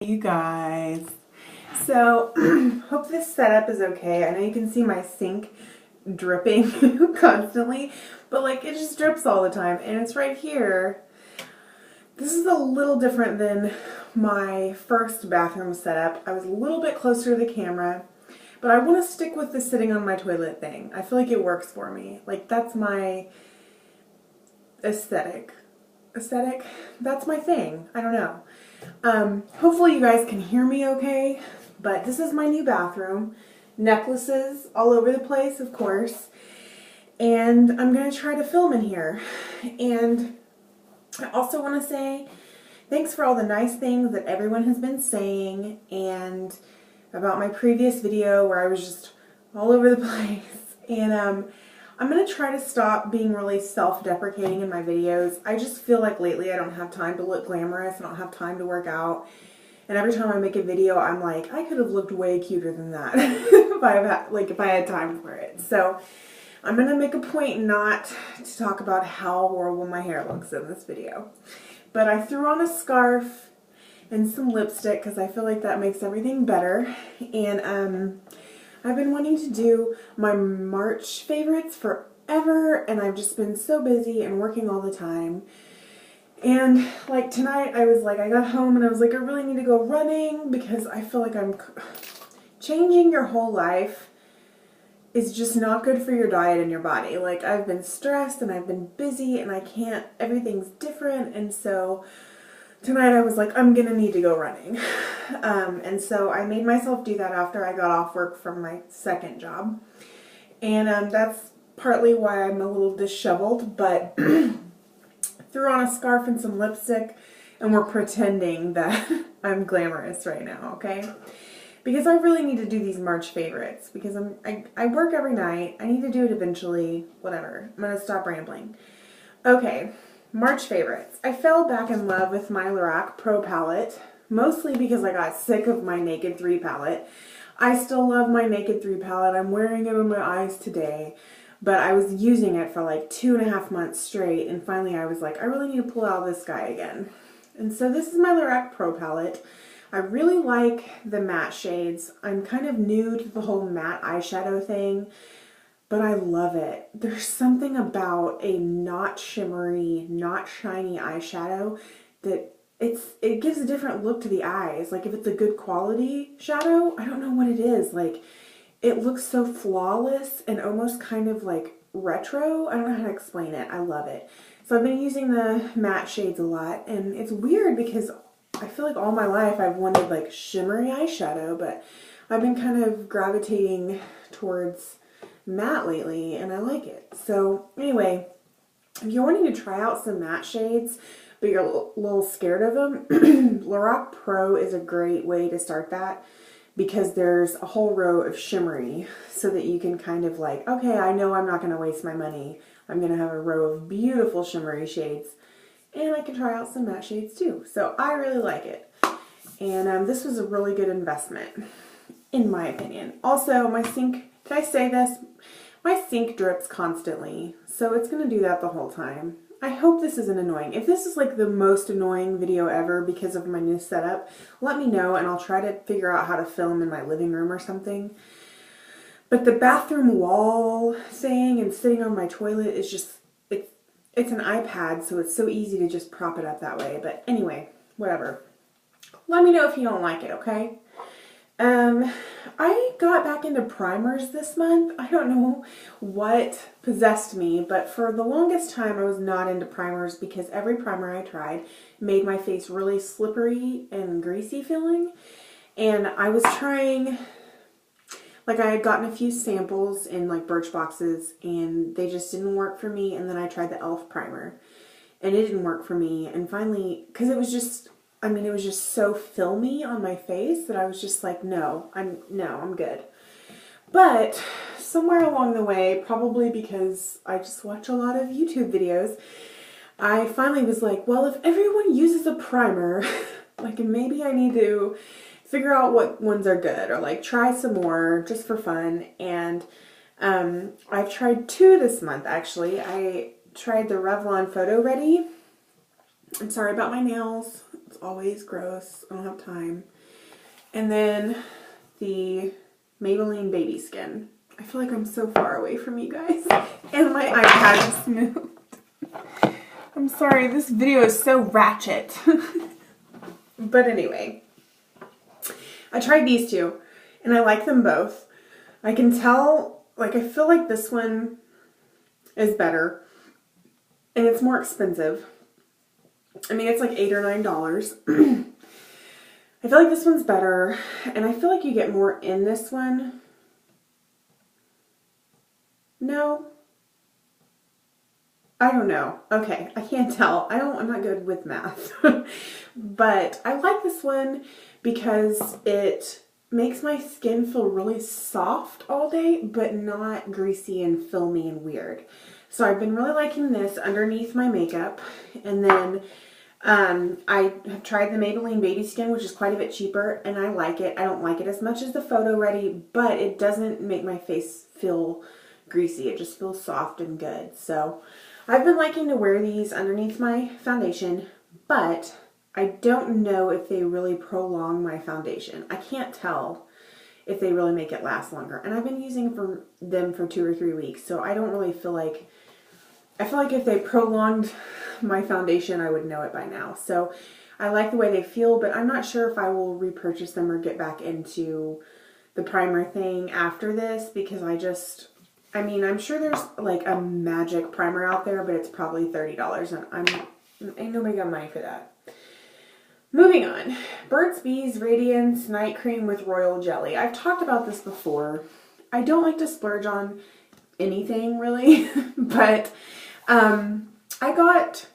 You guys. So, hope this setup is okay. I know you can see my sink dripping constantly, but like it just drips all the time and it's right here. This is a little different than my first bathroom setup. I was a little bit closer to the camera, but I want to stick with the sitting on my toilet thing. I feel like it works for me. Like that's my aesthetic. Aesthetic? That's my thing. I don't know. Hopefully you guys can hear me okay, but this is my new bathroom. Necklaces all over the place, of course. And I'm going to try to film in here. And I also want to say thanks for all the nice things that everyone has been saying and about my previous video where I was just all over the place. And I'm going to try to stop being really self-deprecating in my videos. I just feel like lately I don't have time to look glamorous. I don't have time to work out. And every time I make a video, I'm like, I could have looked way cuter than that if I had time for it. So I'm going to make a point not to talk about how horrible my hair looks in this video. But I threw on a scarf and some lipstick because I feel like that makes everything better. And I've been wanting to do my March favorites forever, and I've just been so busy and working all the time. And like tonight I was like, I got home and I was like, I really need to go running because I feel like changing your whole life is just not good for your diet and your body. Like I've been stressed and I've been busy and everything's different. And so tonight I was like, I'm gonna need to go running. And so I made myself do that after I got off work from my second job. And that's partly why I'm a little disheveled, but threw on a scarf and some lipstick and we're pretending that I'm glamorous right now, okay? Because I really need to do these March favorites because I work every night. I need to do it eventually, whatever. I'm gonna stop rambling. Okay, March favorites. I fell back in love with my Lorac Pro palette, mostly because I got sick of my Naked 3 palette. I still love my Naked 3 palette. I'm wearing it on my eyes today. But I was using it for like 2.5 months straight, and finally I was like, I really need to pull out this guy again. And so this is my Lorac Pro palette. I really like the matte shades. I'm kind of new to the whole matte eyeshadow thing, but I love it. There's something about a not shimmery, not shiny eyeshadow that it gives a different look to the eyes. Like if it's a good quality shadow, I don't know what it is. Like it looks so flawless and almost kind of like retro. I don't know how to explain it. I love it. So I've been using the matte shades a lot, and it's weird because I feel like all my life I've wanted like shimmery eyeshadow, but I've been kind of gravitating towards matte lately and I like it. So anyway, if you're wanting to try out some matte shades but you're a little scared of them, Lorac Pro is a great way to start that. Because there's a whole row of shimmery so that you can kind of like, okay, I know I'm not going to waste my money. I'm going to have a row of beautiful shimmery shades. And I can try out some matte shades too. So I really like it. And this was a really good investment, in my opinion. Also, my sink, did I say this? My sink drips constantly. So it's going to do that the whole time. I hope this isn't annoying. If this is like the most annoying video ever because of my new setup, let me know and I'll try to figure out how to film in my living room or something. But the bathroom wall thing and sitting on my toilet is just, it's an iPad, so it's so easy to just prop it up that way. But anyway, whatever. Let me know if you don't like it, okay? I got back into primers this month. I don't know what possessed me, but for the longest time I was not into primers because every primer I tried made my face really slippery and greasy feeling. And I was trying, like I had gotten a few samples in like Birchboxes and they just didn't work for me. And then I tried the e.l.f. primer and it didn't work for me. And finally, because it was just, it was just so filmy on my face that I was just like, no, I'm good. But somewhere along the way, probably because I just watch a lot of YouTube videos, I finally was like, well, if everyone uses a primer, like maybe I need to figure out what ones are good or like try some more just for fun. And I've tried 2 this month actually. I tried the Revlon Photo Ready. I'm sorry about my nails. It's always gross. I don't have time. And then the Maybelline Baby Skin. I feel like I'm so far away from you guys. And my iPad is moved. I'm sorry, this video is so ratchet. But anyway, I tried these two, and I like them both. I can tell, like, I feel like this one is better, and it's more expensive. I mean, it's like $8 or $9. I feel like this one's better, and I feel like you get more in this one. No? I don't know. Okay, I can't tell. I'm not good with math. But I like this one because it makes my skin feel really soft all day, but not greasy and filmy and weird. So I've been really liking this underneath my makeup. And then I have tried the Maybelline Baby Skin, which is quite a bit cheaper, and I like it. I don't like it as much as the Photo Ready, but it doesn't make my face feel greasy. It just feels soft and good. So I've been liking to wear these underneath my foundation, but I don't know if they really prolong my foundation. I can't tell if they really make it last longer. And I've been using them for 2 or 3 weeks, so I don't really feel like... I feel like if they prolonged my foundation, I would know it by now. So I like the way they feel, but I'm not sure if I will repurchase them or get back into the primer thing after this, because I mean, I'm sure there's like a magic primer out there, but it's probably $30, and ain't nobody got money for that. Moving on, Burt's Bees Radiance Night Cream with Royal Jelly. I've talked about this before. I don't like to splurge on anything really, but I got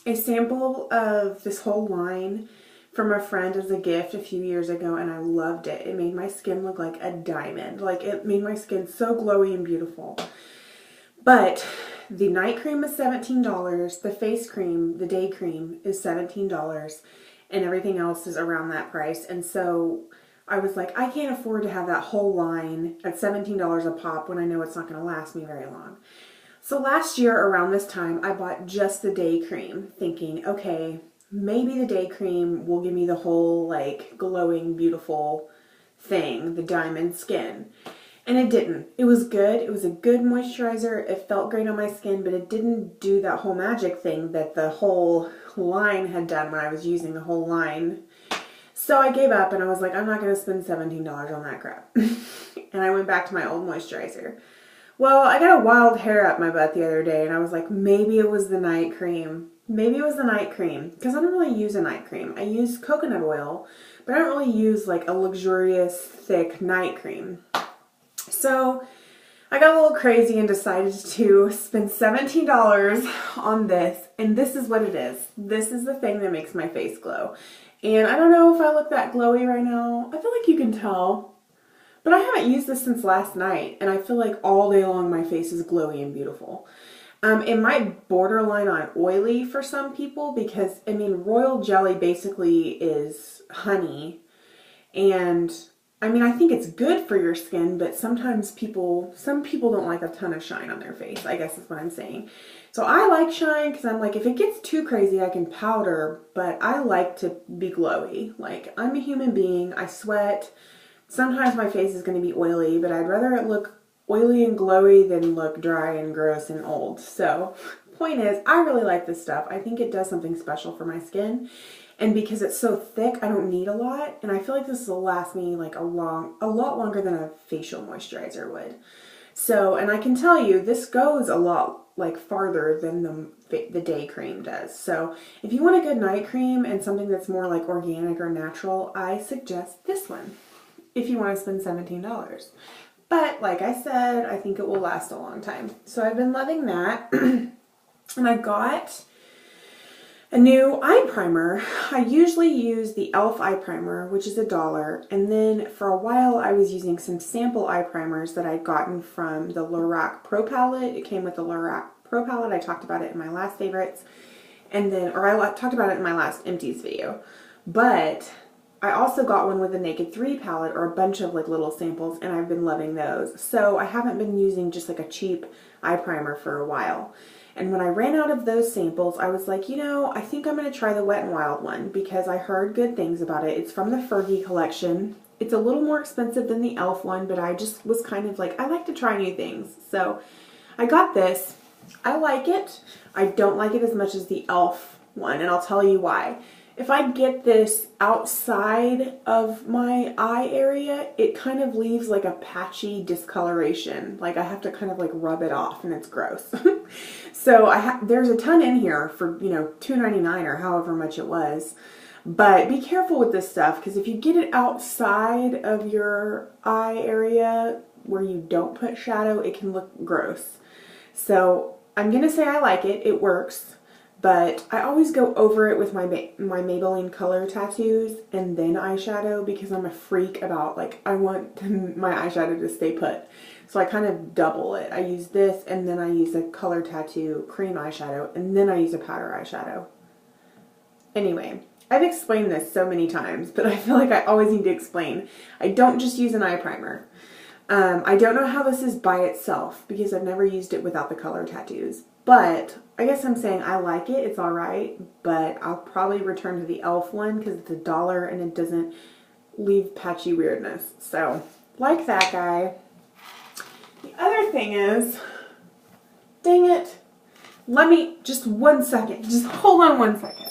a sample of this whole line from a friend as a gift a few years ago, and I loved it. It made my skin look like a diamond. Like, it made my skin so glowy and beautiful. But the night cream is $17. The face cream, the day cream, is $17. And everything else is around that price. And so I was like, I can't afford to have that whole line at $17 a pop when I know it's not going to last me very long. So last year around this time, I bought just the day cream, thinking, okay, maybe the day cream will give me the whole, like, glowing, beautiful thing, the diamond skin. And it didn't. It was good. It was a good moisturizer. It felt great on my skin, but it didn't do that whole magic thing that the whole line had done when I was using the whole line. So I gave up, and I was like, I'm not going to spend $17 on that crap. And I went back to my old moisturizer. Well, I got a wild hair up my butt the other day, and I was like, maybe it was the night cream. Maybe it was the night cream, because I don't really use a night cream. I use coconut oil, but I don't really use like a luxurious, thick night cream. So I got a little crazy and decided to spend $17 on this, and this is what it is. This is the thing that makes my face glow. And I don't know if I look that glowy right now. I feel like you can tell. But I haven't used this since last night, and I feel like all day long my face is glowy and beautiful. It might borderline on oily for some people because, I mean, royal jelly basically is honey. And, I mean, I think it's good for your skin, but sometimes some people don't like a ton of shine on their face, I guess is what I'm saying. So I like shine because I'm like, if it gets too crazy, I can powder, but I like to be glowy. Like, I'm a human being, I sweat. Sometimes my face is going to be oily, but I'd rather it look oily and glowy than look dry and gross and old. So, point is, I really like this stuff. I think it does something special for my skin. And because it's so thick, I don't need a lot. And I feel like this will last me like a lot longer than a facial moisturizer would. So, and I can tell you, this goes a lot like farther than the day cream does. So, if you want a good night cream and something that's more like organic or natural, I suggest this one. If you want to spend $17. But like I said, I think it will last a long time. So I've been loving that. And I got a new eye primer. I usually use the e.l.f. eye primer, which is $1. And then for a while I was using some sample eye primers that I'd gotten from the Lorac Pro Palette. It came with the Lorac Pro Palette. I talked about it in my last favorites. And then, or I talked about it in my last empties video. But I also got one with a Naked 3 palette, or a bunch of like little samples, and I've been loving those. So I haven't been using just like a cheap eye primer for a while. And when I ran out of those samples, I was like, you know, I think I'm going to try the Wet n Wild one because I heard good things about it. It's from the Fergie collection. It's a little more expensive than the e.l.f. one, but I just was kind of like, I like to try new things. So I got this. I like it. I don't like it as much as the e.l.f. one, and I'll tell you why. If I get this outside of my eye area, it kind of leaves like a patchy discoloration. Like I have to kind of like rub it off and it's gross. So there's a ton in here for, you know, $2.99 or however much it was. But be careful with this stuff because if you get it outside of your eye area where you don't put shadow, it can look gross. So I'm going to say I like it. It works. But I always go over it with my Maybelline color tattoos and then eyeshadow because I'm a freak about, like, I want my eyeshadow to stay put. So I kind of double it. I use this and then I use a color tattoo cream eyeshadow and then I use a powder eyeshadow. Anyway, I've explained this so many times, but I feel like I always need to explain. I don't just use an eye primer. I don't know how this is by itself because I've never used it without the color tattoos. But I guess I'm saying I like it. It's all right. But I'll probably return to the e.l.f. one because it's $1 and it doesn't leave patchy weirdness. So, like that guy. The other thing is, dang it. Let me, just 1 second. Just hold on 1 second.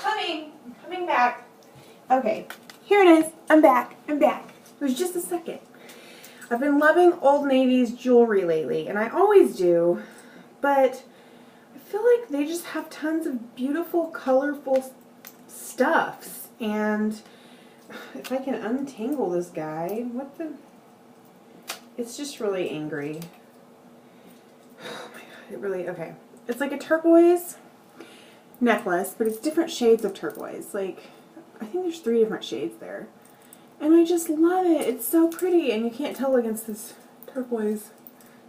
I'm coming back. Okay, here it is. I'm back. It was just a second. I've been loving Old Navy's jewelry lately, and I always do, but I feel like they just have tons of beautiful, colorful stuffs, and if I can untangle this guy, it's just really angry. Oh my god, it really, okay. It's like a turquoise necklace, but it's different shades of turquoise. Like, I think there's 3 different shades there. And I just love it. It's so pretty, and you can't tell against this turquoise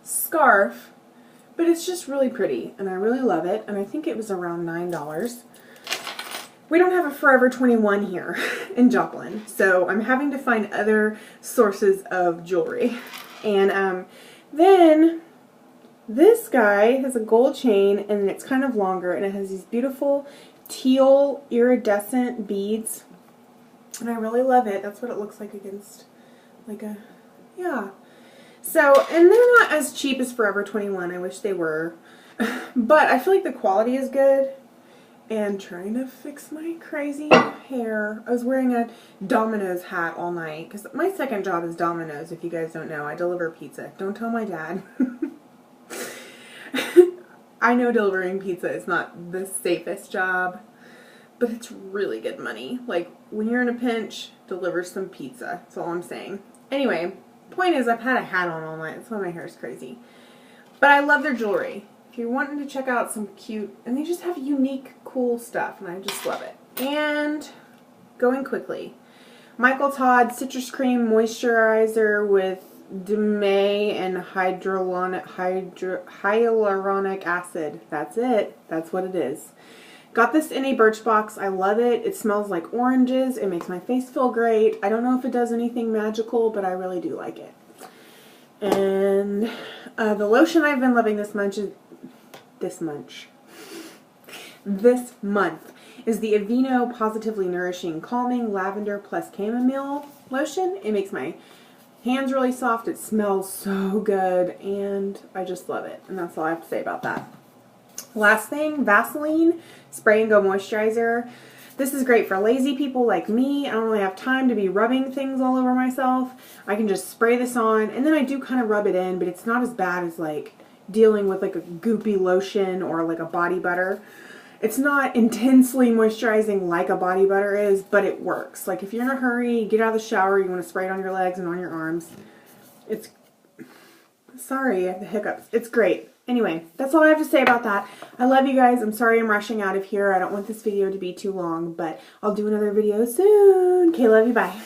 scarf, but it's just really pretty, and I really love it, and I think it was around $9. We don't have a Forever 21 here in Joplin, so I'm having to find other sources of jewelry. And then this guy has a gold chain, and it's kind of longer, and it has these beautiful teal iridescent beads. And I really love it. That's what it looks like against, like a, yeah. So, and they're not as cheap as Forever 21. I wish they were. But I feel like the quality is good. And trying to fix my crazy hair. I was wearing a Domino's hat all night. Because my second job is Domino's, if you guys don't know. I deliver pizza. Don't tell my dad. I know delivering pizza is not the safest job. But it's really good money. Like, when you're in a pinch, deliver some pizza. That's all I'm saying. Anyway, point is, I've had a hat on all night. That's why my hair is crazy. But I love their jewelry. If you're wanting to check out some cute, and they just have unique, cool stuff, and I just love it. And, going quickly, Michael Todd Citrus Cream Moisturizer with DMA and hyaluronic acid. That's it. That's what it is. Got this in a Birchbox. I love it. It smells like oranges. It makes my face feel great. I don't know if it does anything magical, but I really do like it. And the lotion I've been loving this month is the Aveeno Positively Nourishing Calming Lavender plus Chamomile lotion. It makes my hands really soft. It smells so good, and I just love it. And that's all I have to say about that. Last thing, Vaseline Spray and Go Moisturizer. This is great for lazy people like me. I don't really have time to be rubbing things all over myself. I can just spray this on, and then I do kind of rub it in, but it's not as bad as like dealing with like a goopy lotion or like a body butter. It's not intensely moisturizing like a body butter is, but it works. Like if you're in a hurry, get out of the shower, you want to spray it on your legs and on your arms. It's, sorry, I have the hiccups. It's great. Anyway, that's all I have to say about that. I love you guys. I'm sorry I'm rushing out of here. I don't want this video to be too long, but I'll do another video soon. Okay, love you. Bye.